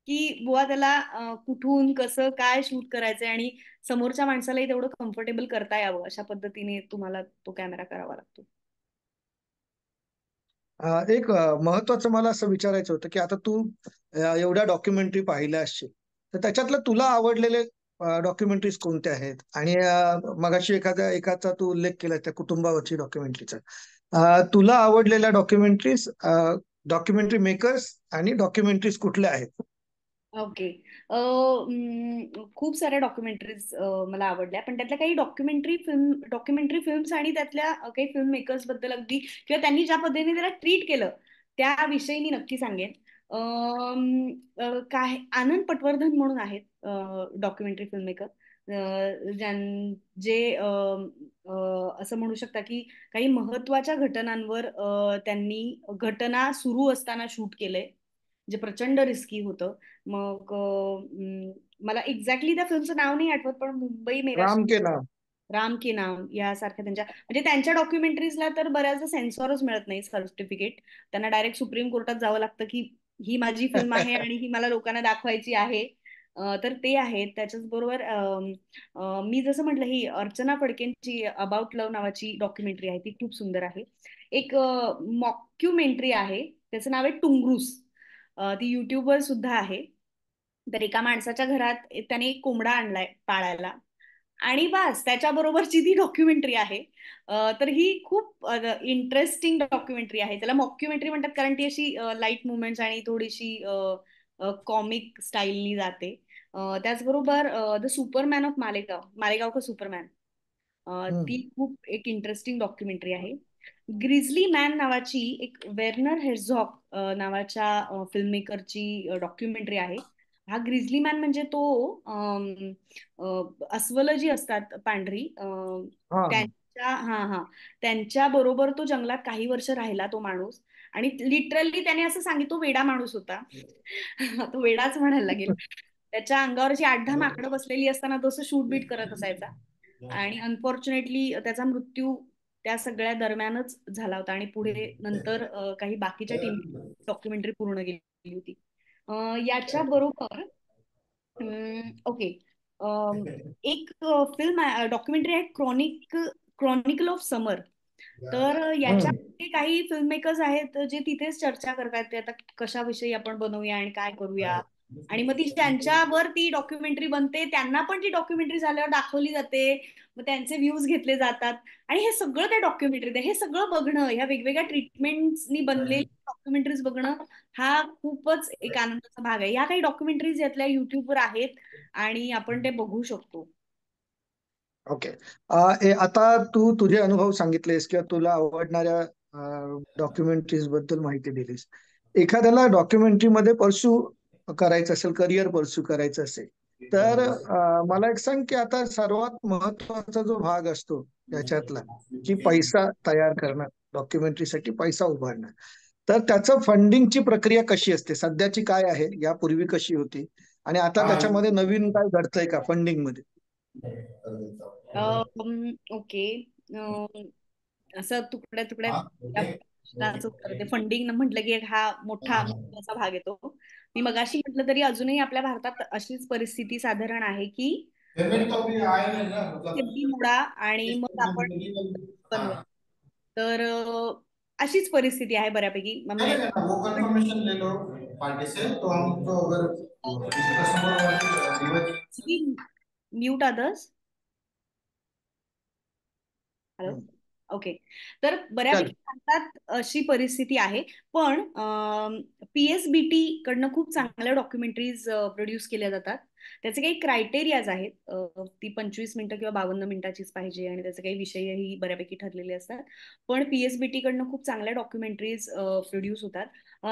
की बुवा त्याला कुठून कसं काय शूट करायचंय आणि समोरच्या माणसालाही तेवढं कम्फर्टेबल करता यावं, अशा पद्धतीने तुम्हाला तो कॅमेरा करावा लागतो. एक महत्वाचं मला असं विचारायचं होतं की आता तू एवढ्या डॉक्युमेंटरी पाहिल्या असशील, तर त्याच्यातलं तुला आवडलेले डॉक्युमेंटरीज कोणते आहेत? आणि मगाशी एकाचा तू उल्लेख केला त्या कुटुंबावरची डॉक्युमेंटरीचा. तुला आवडलेल्या डॉक्युमेंटरी मेकर्स आणि डॉक्युमेंटरीज कुठल्या आहेत? ओके. खूप साऱ्या डॉक्युमेंटरीज मला आवडल्या, पण त्यातल्या काही डॉक्युमेंटरी फिल्म्स आणि त्यातल्या काही फिल्म मेकर्स बद्दल अगदी, किंवा त्यांनी ज्या पद्धतीने त्याला ट्रीट केलं त्याविषयी मी नक्की सांगेन. काय आनंद पटवर्धन म्हणून आहेत डॉक्युमेंटरी फिल्म मेकर, जे असं म्हणू शकता की काही महत्वाच्या घटनांवर त्यांनी घटना सुरू असताना शूट केलंय, जे प्रचंड रिस्की होतं. मग मला एक्झॅक्टली त्या फिल्मचं नाव नाही आठवत, पण मुंबई मेरा राम के नाम. राम के नाम यासारख्या त्यांच्या, म्हणजे त्यांच्या डॉक्युमेंटरीजला तर बऱ्याचदा सेन्सॉरच मिळत नाही सर्टिफिकेट. त्यांना डायरेक्ट सुप्रीम कोर्टात जावं लागतं की ही माझी फिल्म आहे आणि ही मला लोकांना दाखवायची आहे. तर ते आहेत. त्याच्याच बरोबर मी जसं म्हटलं, ही अर्चना फडकेंची अबाउट लव्ह नावाची डॉक्युमेंटरी आहे, ती खूप सुंदर आहे. एक मॉक्युमेंटरी आहे, त्याचं नाव आहे टुंगरूस. ती युट्यूबवर सुद्धा आहे. तर एका माणसाच्या घरात त्याने एक कोंबडा आणलाय पाळायला, आणि बस त्याच्याबरोबरची ती डॉक्युमेंटरी आहे. तर ही खूप इंटरेस्टिंग डॉक्युमेंटरी आहे. त्याला मॉक्युमेंटरी म्हणतात कारण ती अशी लाईट मुवमेंट्स आणि थोडीशी कॉमिक स्टाईलनी जाते. त्याचबरोबर the Superman of Malegaon, Malegaon का सुपरमॅन, ती खूप एक इंटरेस्टिंग डॉक्युमेंटरी आहे. ग्रिझली मॅन नावाची एक वेर्नर हेrzog नावाच्या फिल्म मेकरची डॉक्युमेंटरी आहे. हा ग्रिझली मॅन म्हणजे तो अस्वल जी असतात पांढरी, त्यांच्या हा हा त्यांच्या बरोबर तो जंगलात काही वर्ष राहिला तो माणूस. आणि लिटरली त्याने असं सांगितलं, तो वेडा माणूस होता. तो वेडाच म्हणायला लागेल. त्याच्या अंगावरची 8-10 माकडं बसलेली असताना तो असं शूट बीट करत असायचा. आणि अनफॉर्च्युनेटली त्याचा मृत्यू त्या सगळ्या दरम्यानच झाला होता. आणि पुढे नंतर काही बाकीच्या टीम डॉक्युमेंटरी पूर्ण केली होती. याच्या बरोबर ओके, एक फिल्म डॉक्युमेंटरी आहे, क्रॉनिकल ऑफ समर. तर याच्यामध्ये काही फिल्म मेकर्स आहेत जे तिथेच चर्चा करतात ते आता कशाविषयी आपण बनवूया आणि काय करूया. आणि मग ती त्यांच्यावर ती डॉक्युमेंटरी बनते, त्यांना पण ती डॉक्युमेंटरी झाल्यावर दाखवली जाते, मग त्यांचे व्ह्यूज घेतले जातात. आणि हे सगळं त्या डॉक्युमेंटरीत, हे सगळं बघणं, ह्या वेगवेगळ्या ट्रीटमेंट्सनी बनलेली डॉक्युमेंटरीज बघणं हा खूपच एक आनंदाचा भाग आहे. या काही डॉक्युमेंटरीज यातल्या युट्यूबवर आहेत आणि आपण ते बघू शकतो. ओके. आता तू तुझे अनुभव सांगितलेस किंवा तुला आवडणाऱ्या डॉक्युमेंटरीज बद्दल माहिती दिलीस. एखाद्याला डॉक्युमेंटरी मध्ये परस्यू करायचं असेल, करिअर परस्यू करायचं असेल, तर मला एक सांग की आता सर्वात महत्वाचा जो भाग असतो याच्यातला, की पैसा तयार करणं, डॉक्युमेंटरीसाठी पैसा उभारणं. तर त्याचं फंडिंगची प्रक्रिया कशी असते, सध्याची काय आहे, यापूर्वी कशी होती, आणि आता त्याच्यामध्ये नवीन काय घडतंय का फंडिंग मध्ये? ओके, असं तुकड्या तुकड्यात त्या प्रश्नाचं उत्तर देते. फंडिंग म्हटलं की एक हा मोठा महत्वाचा भाग येतो. मी मगाशी म्हटलं तरी अजूनही आपल्या भारतात अशीच परिस्थिती साधारण आहे की मोडा आणि मग आपण बनवू. तर अशीच परिस्थिती आहे बऱ्यापैकी. म्हणजे म्यूट अदर्स. Hello, okay. तर बऱ्यापैकी भारतात अशी परिस्थिती आहे. पण PSBT कडनं खूप चांगल्या डॉक्युमेंटरीज प्रोड्यूस केल्या जातात. त्याचे काही क्रायटेरियाज आहेत. ती 25 मिनिटं किंवा 52 मिनिटाचीच पाहिजे आणि त्याचे काही विषयही बऱ्यापैकी ठरलेले असतात. पण PSBT कडनं खूप चांगल्या डॉक्युमेंटरीज प्रोड्यूस होतात.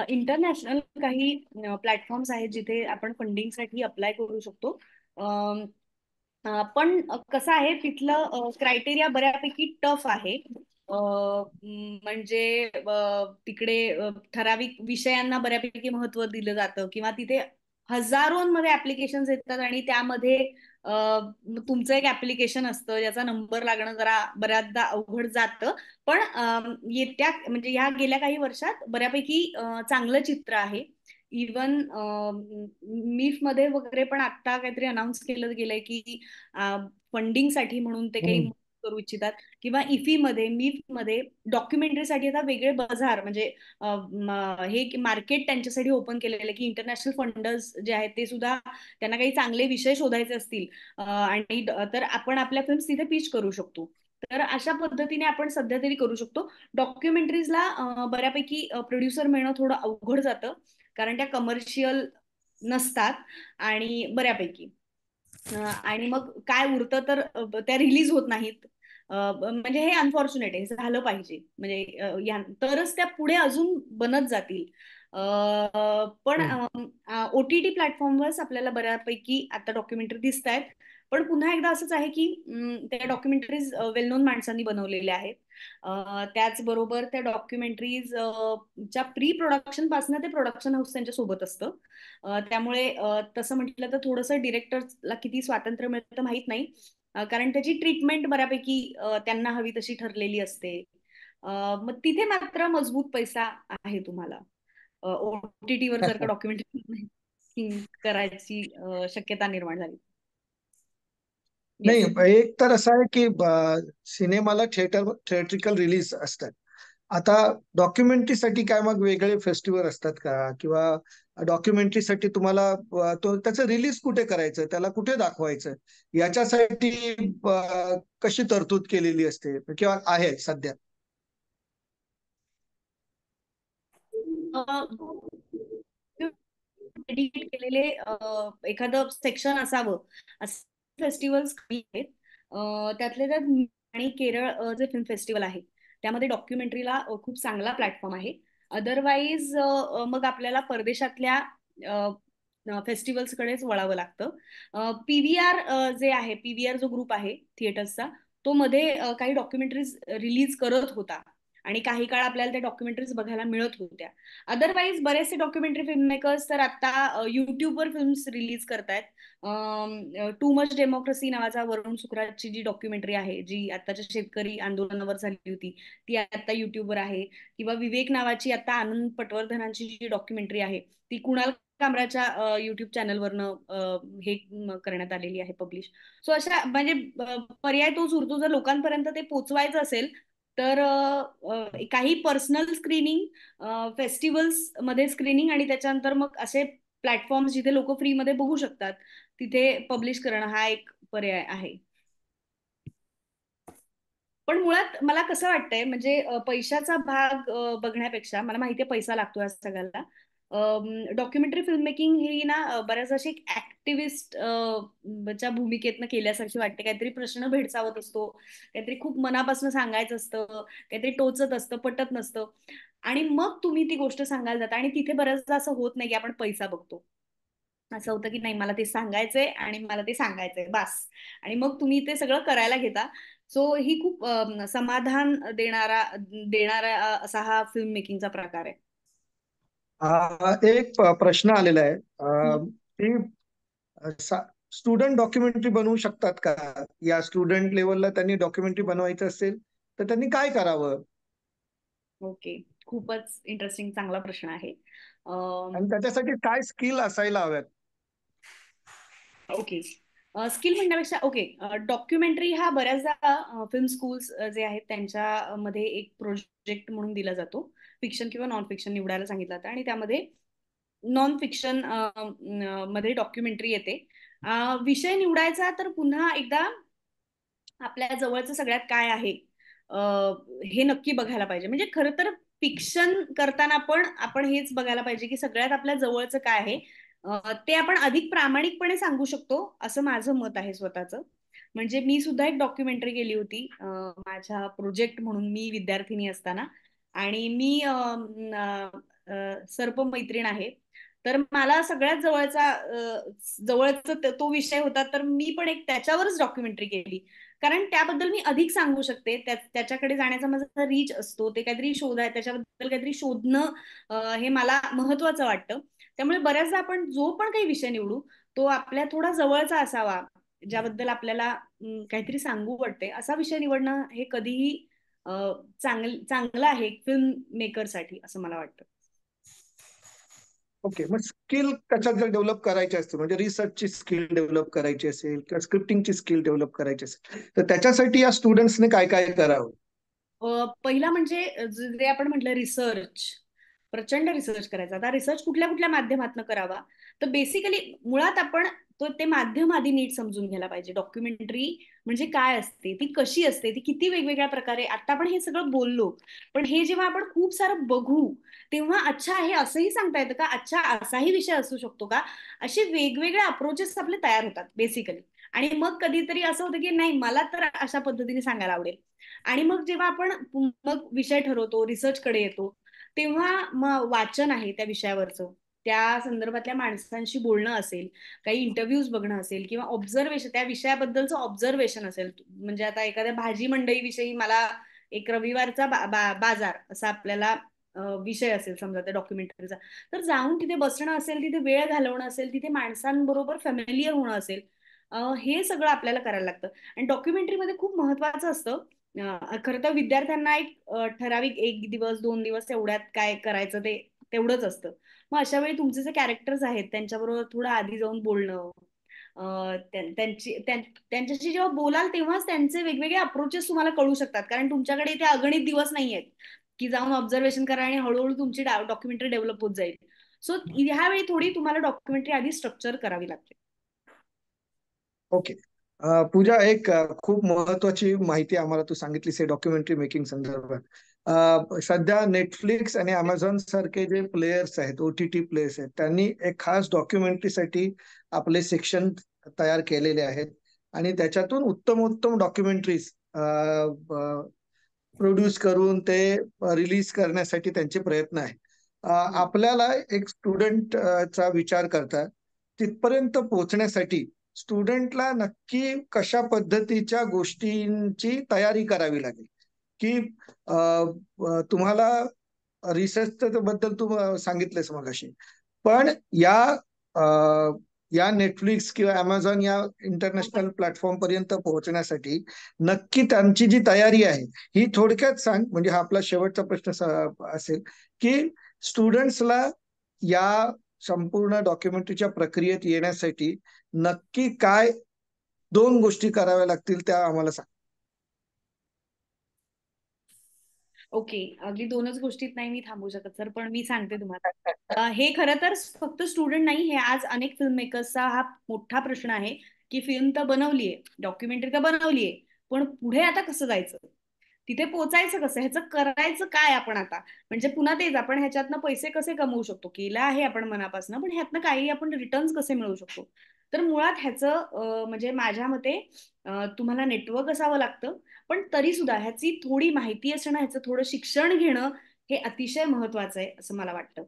इंटरनॅशनल काही प्लॅटफॉर्म्स आहेत जिथे आपण फंडिंगसाठी अप्लाय करू शकतो. पण कसं आहे, तिथलं क्रायटेरिया बऱ्यापैकी टफ आहे. म्हणजे तिकडे ठराविक विषयांना बऱ्यापैकी महत्त्व दिलं जातं, किंवा तिथे हजारोंमध्ये ऍप्लिकेशन्स येतात आणि त्यामध्ये तुमचं एक ऍप्लिकेशन असतं ज्याचा नंबर लागणं जरा बऱ्याचदा अवघड जातं. पण येत्या म्हणजे ह्या गेल्या काही वर्षात बऱ्यापैकी चांगलं चित्र आहे. इवन मीफ मध्ये वगैरे पण आता काहीतरी अनाऊन्स केलं गेलंय की फंडिंगसाठी म्हणून ते काही करू इच्छितात. किंवा इफी मध्ये, मीफ मध्ये डॉक्युमेंटरीसाठी आता वेगळे बाजार, म्हणजे हे मार्केट त्यांच्यासाठी ओपन केलेलं आहे की इंटरनॅशनल फंडर्स जे आहेत ते सुद्धा त्यांना काही चांगले विषय शोधायचे असतील आणि तर आपण आपल्या फिल्म्स तिथे पिच करू शकतो. तर अशा पद्धतीने आपण सध्या तरी करू शकतो. डॉक्युमेंटरीजला बऱ्यापैकी प्रोड्युसर मिळणं थोडं अवघड जातं, कारण त्या कमर्शियल नसतात आणि बऱ्यापैकी आणि मग काय उरतं तर त्या रिलीज होत नाहीत. म्हणजे हे अनफॉर्च्युनेट आहे, झालं पाहिजे म्हणजे तरच त्या पुढे अजून बनत जातील. पण OTT प्लॅटफॉर्मवर आपल्याला बऱ्यापैकी आता डॉक्युमेंटरी दिसत आहेत. पण पुन्हा एकदा असंच आहे की त्या डॉक्युमेंटरीज वेल नोन माणसांनी बनवलेल्या आहेत. त्याचबरोबर त्या डॉक्युमेंटरीज च्या प्री प्रोडक्शन पासून ते प्रोडक्शन हाऊस त्यांच्या सोबत असतं. त्यामुळे तसं म्हटलं तर थोडंसं डिरेक्टरला किती स्वातंत्र्य मिळतं माहित नाही, कारण त्याची ट्रीटमेंट बऱ्यापैकी त्यांना हवी तशी ठरलेली असते. मग तिथे मात्र मजबूत पैसा आहे तुम्हाला. OTT वर जर का डॉक्युमेंटरी करायची शक्यता निर्माण झाली. नाही, एक तर असं आहे की सिनेमाला थिएट्रिकल रिलीज असतात. आता डॉक्युमेंटरीसाठी काय मग वेगळे फेस्टिवल असतात का, किंवा डॉक्युमेंटरीसाठी तुम्हाला त्याचं रिलीज कुठे करायचं, त्याला कुठे दाखवायचं, याच्यासाठी कशी तरतूद केलेली असते किंवा आहे सध्या? डेडिकेट केलेले एखादं सेक्शन असावं, असे फेस्टिवल्स कमी आहेत. त्यातले त्यात आणि केरळ जे फिल्म फेस्टिवल आहे त्यामध्ये डॉक्युमेंटरीला खूप चांगला प्लॅटफॉर्म आहे. अदरवाईज मग आपल्याला परदेशातल्या फेस्टिवल्सकडेच वळावं लागतं. पीव्हीआर जे आहे, पीव्हीआर जो ग्रुप आहे थिएटर्सचा, तो मध्ये काही डॉक्युमेंटरीज रिलीज करत होता आणि काही काळ आपल्याला त्या डॉक्युमेंटरीज बघायला मिळत होत्या. अदरवाईज बरेचसे डॉक्युमेंटरी फिल्म मेकर्स तर आता युट्यूबवर फिल्म्स रिलीज करतायत. टू मच डेमोक्रेसी नावाचा वरुण सुकराजची जी डॉक्युमेंटरी आहे, जी आताच्या शेतकरी आंदोलनावर झाली होती, ती आता युट्यूबवर आहे. किंवा विवेक नावाची आता आनंद पटवर्धनांची जी डॉक्युमेंटरी आहे, ती कुणाल कामराच्या युट्यूब चॅनलवरनं करण्यात आलेली आहे, पब्लिश. सो अशा म्हणजे पर्याय तोच उरतो, जर लोकांपर्यंत ते पोचवायचं असेल तर काही पर्सनल स्क्रीनिंग, फेस्टिवल्स मध्ये स्क्रीनिंग, आणि त्याच्यानंतर मग असे प्लॅटफॉर्म जिथे लोक फ्रीमध्ये बघू शकतात तिथे पब्लिश करणं हा एक पर्याय आहे. पण मुळात मला कसं वाटतंय, म्हणजे पैशाचा भाग बघण्यापेक्षा, मला माहितीये पैसा लागतो या सगळ्याला, डॉक्युमेंटरी फिल्म मेकिंग ही ना बऱ्याच अशी एक ऍक्टिव्हिस्ट च्या भूमिकेतनं केल्यासारखी वाटते. काहीतरी प्रश्न भेडसावत असतो, काहीतरी खूप मनापासून सांगायचं असतं, काहीतरी टोचत असतं, पटत नसतं, आणि मग तुम्ही ती गोष्ट सांगायला जाता आणि तिथे बऱ्याचदा असं होत नाही की आपण पैसा बघतो. असं होतं की नाही, मला ते सांगायचंय आणि मला ते सांगायचंय बास, आणि मग तुम्ही ते सगळं करायला घेता. सो ही खूप समाधान देणारा देणारा असा हा फिल्म मेकिंगचा प्रकार आहे. एक प्रश्न आलेला आहे हम्म. की स्टुडंट डॉक्युमेंटरी बनवू शकतात का? या स्टुडंट लेवलला त्यांनी डॉक्युमेंटरी बनवायचं असेल तर त्यांनी काय करावं? ओके, खूपच इंटरेस्टिंग, चांगला प्रश्न आहे. आणि त्याच्यासाठी काय स्किल असायला हव्यात? ओके, स्किल म्हणण्यापेक्षा ओके, डॉक्युमेंटरी हा बऱ्याचदा फिल्म स्कूल्स जे आहेत त्यांच्यामध्ये एक प्रोजेक्ट म्हणून दिला जातो. फिक्शन किंवा नॉन फिक्शन निवडायला सांगितलं जातं आणि त्यामध्ये नॉन फिक्शन मध्ये डॉक्युमेंटरी येते. विषय निवडायचा तर पुन्हा एकदा आपल्या जवळचं सगळ्यात काय आहे हे नक्की बघायला पाहिजे. म्हणजे खरं तर फिक्शन करताना पण आपण हेच बघायला पाहिजे की सगळ्यात आपल्या जवळचं काय आहे, ते आपण अधिक प्रामाणिकपणे सांगू शकतो, असं माझं मत आहे स्वतःचं. म्हणजे मी सुद्धा एक डॉक्युमेंटरी केली होती माझ्या प्रोजेक्ट म्हणून, मी विद्यार्थिनी असताना. आणि मी सर्प मैत्रीण आहे, तर मला सगळ्यात जवळचा तो विषय होता, तर मी पण एक त्याच्यावरच डॉक्युमेंटरी केली. कारण त्याबद्दल मी अधिक सांगू शकते, त्याच्याकडे जाण्याचा माझा रीच असतो, ते काहीतरी त्याच्याबद्दल काहीतरी शोधणं हे मला महत्वाचं वाटतं. त्यामुळे बऱ्याचदा आपण जो पण काही विषय निवडू तो आपल्या थोडा जवळचा असावा, ज्याबद्दल आपल्याला काहीतरी सांगू वाटते, असा विषय निवडणं हे कधीही चांगलं आहे फिल्म मेकरसाठी, असं मला वाटतं. ओके, मग स्किल त्याच्यात जर डेव्हलप करायची असते, म्हणजे रिसर्चची स्किल डेव्हलप करायची असेल किंवा स्क्रिप्टिंगची स्किल डेव्हलप करायची असेल, तर त्याच्यासाठी या स्टुडंट्सने काय काय करावं? पहिला म्हणजे जे आपण म्हटलं रिसर्च, प्रचंड रिसर्च करायचा. आता रिसर्च कुठल्या कुठल्या माध्यमातून करावा, तर बेसिकली मुळात आपण ते माध्यम आधी नीट समजून घ्यायला पाहिजे. डॉक्युमेंटरी म्हणजे काय असते, ती कशी असते, ती किती वेगवेगळ्या प्रकारे, आता आपण हे सगळं बोललो, पण हे जेव्हा आपण खूप सारं बघू तेव्हा अच्छा हे असंही सांगता येतं का, अच्छा असाही विषय असू शकतो का, असे वेगवेगळे अप्रोचेस आपले तयार होतात बेसिकली. आणि मग कधीतरी असं होतं की नाही, मला तर अशा पद्धतीने सांगायला आवडेल. आणि मग जेव्हा आपण मग विषय ठरवतो, रिसर्च कडे येतो, तेव्हा मग वाचन आहे त्या विषयावरचं, त्या संदर्भातल्या माणसांशी बोलणं असेल, काही इंटरव्ह्यूज बघणं असेल, किंवा ऑब्झर्वेशन, त्या विषयाबद्दलचं ऑब्झर्वेशन असेल. म्हणजे आता एखाद्या भाजी मंडई विषयी मला एक रविवारचा बाजार असा आपल्याला विषय असेल समजा त्या डॉक्युमेंटरीचा, तर जाऊन तिथे बसणं असेल, तिथे वेळ घालवणं असेल, तिथे माणसांबरोबर फॅमिलियर होणं असेल, हे सगळं आपल्याला करायला लागतं. आणि डॉक्युमेंटरीमध्ये खूप महत्वाचं असतं, खरं तर विद्यार्थ्यांना एक ठराविक 1 दिवस 2 दिवस एवढ्यात काय करायचं ते तेवढंच असतं. मग अशा वेळी तुमचे जे कॅरेक्टर्स आहेत त्यांच्याबरोबर थोडं आधी जाऊन बोलणं, त्यांच्याशी जेव्हा बोलाल तेव्हाच त्यांचे वेगवेगळे अप्रोचेस तुम्हाला कळू शकतात, कारण तुमच्याकडे इथे अगणित दिवस नाही आहेत की जाऊन ऑब्झर्वेशन करा आणि हळूहळू तुमची डॉक्युमेंटरी डेव्हलप होत जाईल. सो ह्यावेळी थोडी तुम्हाला डॉक्युमेंटरी आधी स्ट्रक्चर करावी लागते. ओके, पूजा, एक खूप महत्वाची माहिती आम्हाला तू सांगितलीस हे डॉक्युमेंटरी मेकिंग संदर्भात. सध्या नेटफ्लिक्स आणि अमेझॉन सारखे जे प्लेयर्स आहेत, OTT प्लेयर्स आहेत, त्यांनी एक खास डॉक्युमेंटरीसाठी आपले सेक्शन तयार केलेले आहेत आणि त्याच्यातून उत्तम उत्तम डॉक्युमेंटरीज प्रोड्यूस करून ते रिलीज करण्यासाठी त्यांचे प्रयत्न आहे. आपल्याला एक स्टुडंट चा विचार करता तिथपर्यंत पोहोचण्यासाठी स्टुडंटला नक्की कशा पद्धतीच्या गोष्टींची तयारी करावी लागेल, की तुम्हाला रिसर्च बद्दल तू सांगितलंस मगाशी, पण या नेटफ्लिक्स किंवा अमेझॉन या इंटरनॅशनल प्लॅटफॉर्म पर्यंत पोहोचण्यासाठी नक्की त्यांची जी तयारी आहे ही थोडक्यात सांग. म्हणजे हा आपला शेवटचा प्रश्न असेल की स्टुडंट्सला या संपूर्ण डॉक्युमेंटरीच्या प्रक्रियेत येण्यासाठी नक्की काय 2 गोष्टी कराव्या लागतील त्या आम्हाला सांग. ओके, अगदी 2च गोष्टीत नाही मी थांबू शकत सर, पण मी सांगते तुम्हाला. हे खरं तर फक्त स्टुडंट नाही, हे आज अनेक फिल्म मेकर्सचा हा मोठा प्रश्न आहे की फिल्म तर बनवलीये, डॉक्युमेंटरी तर बनवलीये, पण पुढे आता कसं जायचं, तिथे पोचायचं कसं, ह्याचं करायचं काय आपण आता. म्हणजे पुन्हा तेच, आपण ह्याच्यातनं पैसे कसे कमवू शकतो, केलं आहे आपण मनापासून, पण ह्यातनं काही आपण रिटर्न्स कसे मिळवू शकतो. तर मुळात ह्याचं म्हणजे माझ्या मते तुम्हाला नेटवर्क असावं लागतं, पण तरी सुद्धा ह्याची थोडी माहिती असणं, ह्याचं थोडं शिक्षण घेणं हे अतिशय महत्वाचं आहे असं मला वाटतं.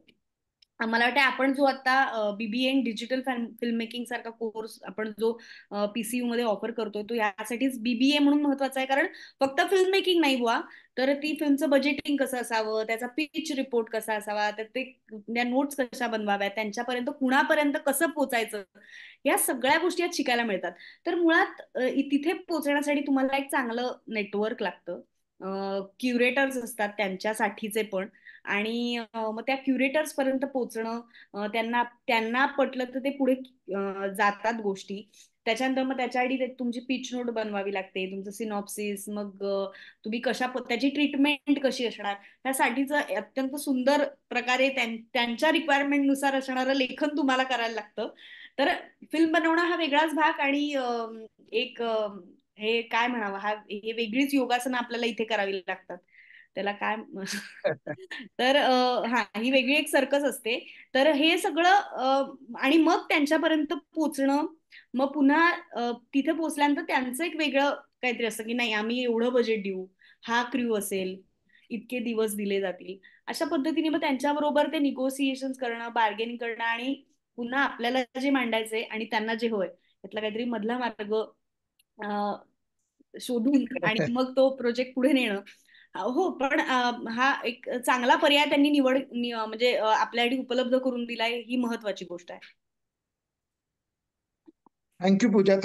मला वाटतं आपण जो आता BBA in digital film making सारखा कोर्स आपण जो PCU मध्ये ऑफर करतोय, तो यासाठीच BBA म्हणून महत्वाचा आहे, कारण फक्त फिल्म मेकिंग नाही बुवा, तर ती फिल्मचं बजेटिंग कसं असावं, त्याचा पिच रिपोर्ट कसा असावा, तर ते त्या नोट्स कशा बनवाव्या, त्यांच्यापर्यंत कुणापर्यंत कसं पोचायचं, या सगळ्या गोष्टी यात शिकायला मिळतात. तर मुळात तिथे पोहोचण्यासाठी तुम्हाला एक चांगलं नेटवर्क लागतं, क्युरेटर्स असतात त्यांच्यासाठीचे पण, आणि मग त्या क्युरेटर्स पर्यंत पोहोचणं, त्यांना त्यांना पटलं तर ते पुढे जातात गोष्टी. त्याच्यानंतर मग त्याच्याआधी तुमची पिच नोट बनवावी लागते, तुमचं सिनॉप्सिस, मग तुम्ही त्याची ट्रीटमेंट कशी असणार, त्यासाठीचं अत्यंत सुंदर प्रकारे त्यांच्या रिक्वायरमेंटनुसार असणारं लेखन तुम्हाला करायला लागतं. तर फिल्म बनवणं हा वेगळाच भाग, आणि एक हे काय म्हणावं, हे वेगळीच योगासनं आपल्याला इथे करावी लागतात, त्याला काय तर हा, ही वेगळी एक सर्कस असते. तर हे सगळं आणि मग त्यांच्यापर्यंत पोचणं, मग पुन्हा तिथे पोचल्यानंतर त्यांचं एक वेगळं काहीतरी असतं की नाही, आम्ही एवढं बजेट देऊ, हा क्र्यू असेल, इतके दिवस दिले जातील, अशा पद्धतीने मग त्यांच्याबरोबर ते निगोसिएशन करणं, बार्गेनिंग करणं, आणि पुन्हा आपल्याला जे मांडायचंय आणि त्यांना जे होय त्यातला काहीतरी मधला मार्ग शोधून आणि मग तो प्रोजेक्ट पुढे नेणं. हो, पण हा एक चांगला पर्याय त्यांनी म्हणजे आपल्यासाठी उपलब्ध करून दिलाय, ही महत्वाची गोष्ट आहे. थँक्यू पूजा,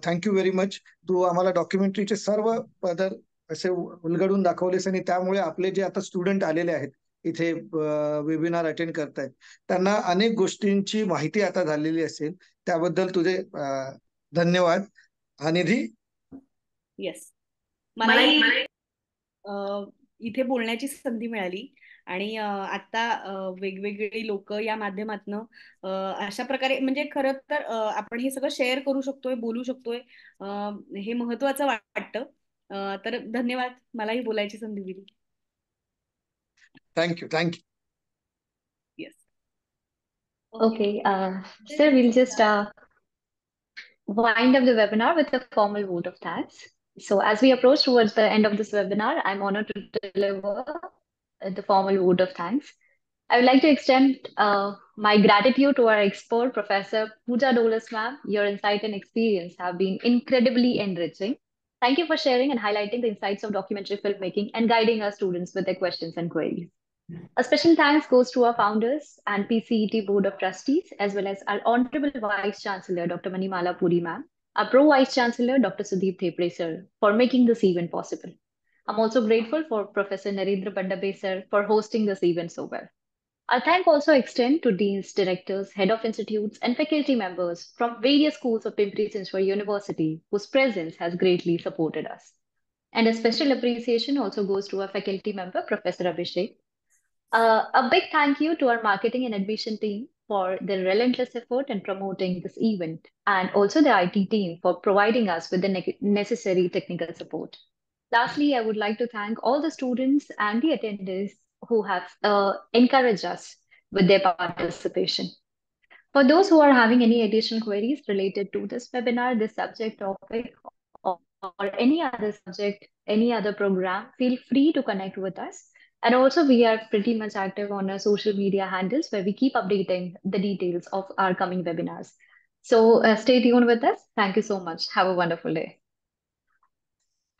थँक्यू व्हेरी मच. तू आम्हाला डॉक्युमेंटरीचे सर्व पदर असे उलगडून दाखवलेस आणि त्यामुळे आपले जे आता स्टुडंट आलेले आहेत इथे वेबिनार अटेंड करतायत, त्यांना अनेक गोष्टींची माहिती आता झालेली असेल. त्याबद्दल तुझे धन्यवाद. अनिधी. येस, मलाही इथे बोलण्याची संधी मिळाली, आणि आता वेगवेगळी लोक या माध्यमातनं अशा प्रकारे, म्हणजे खरं तर आपण हे सगळं शेअर करू शकतोय, बोलू शकतोय, हे महत्वाचं वाटतं. तर धन्यवाद, मलाही बोलायची संधी दिली. Thank you. Yes. Okay, sir, we'll just wind up the webinar with a formal vote of thanks. So as we approach towards the end of this webinar, I'm honored to deliver the formal vote of thanks. I would like to extend my gratitude to our expert, Professor Pooja Dolas ma'am. Your insight and experience have been incredibly enriching. Thank you for sharing and highlighting the insights of documentary filmmaking and guiding our students with their questions and queries. A special thanks goes to our founders and PCET Board of Trustees, as well as our Honorable Vice Chancellor, Dr. Manimala Puri ma'am, our Pro Vice Chancellor, Dr. Sudeep Thepre sir, for making this event possible. I'm also grateful for Professor Narendra Bandabe sir for hosting this event so well. Our thank also extend to deans, directors, head of institutes, and faculty members from various schools of Pimpri Chinchwad University, whose presence has greatly supported us. And a special appreciation also goes to our faculty member, Professor Abhishek. A big thank you to our marketing and admission team for their relentless effort in promoting this event, and also the IT team for providing us with the necessary technical support. Lastly, I would like to thank all the students and the attendees who have encouraged us with their participation. For those who are having any additional queries related to this webinar, this subject topic, or any other subject, any other program, feel free to connect with us. And also, we are pretty much active on our social media handles where we keep updating the details of our coming webinars. So stay tuned with us. Thank you so much. Have a wonderful day.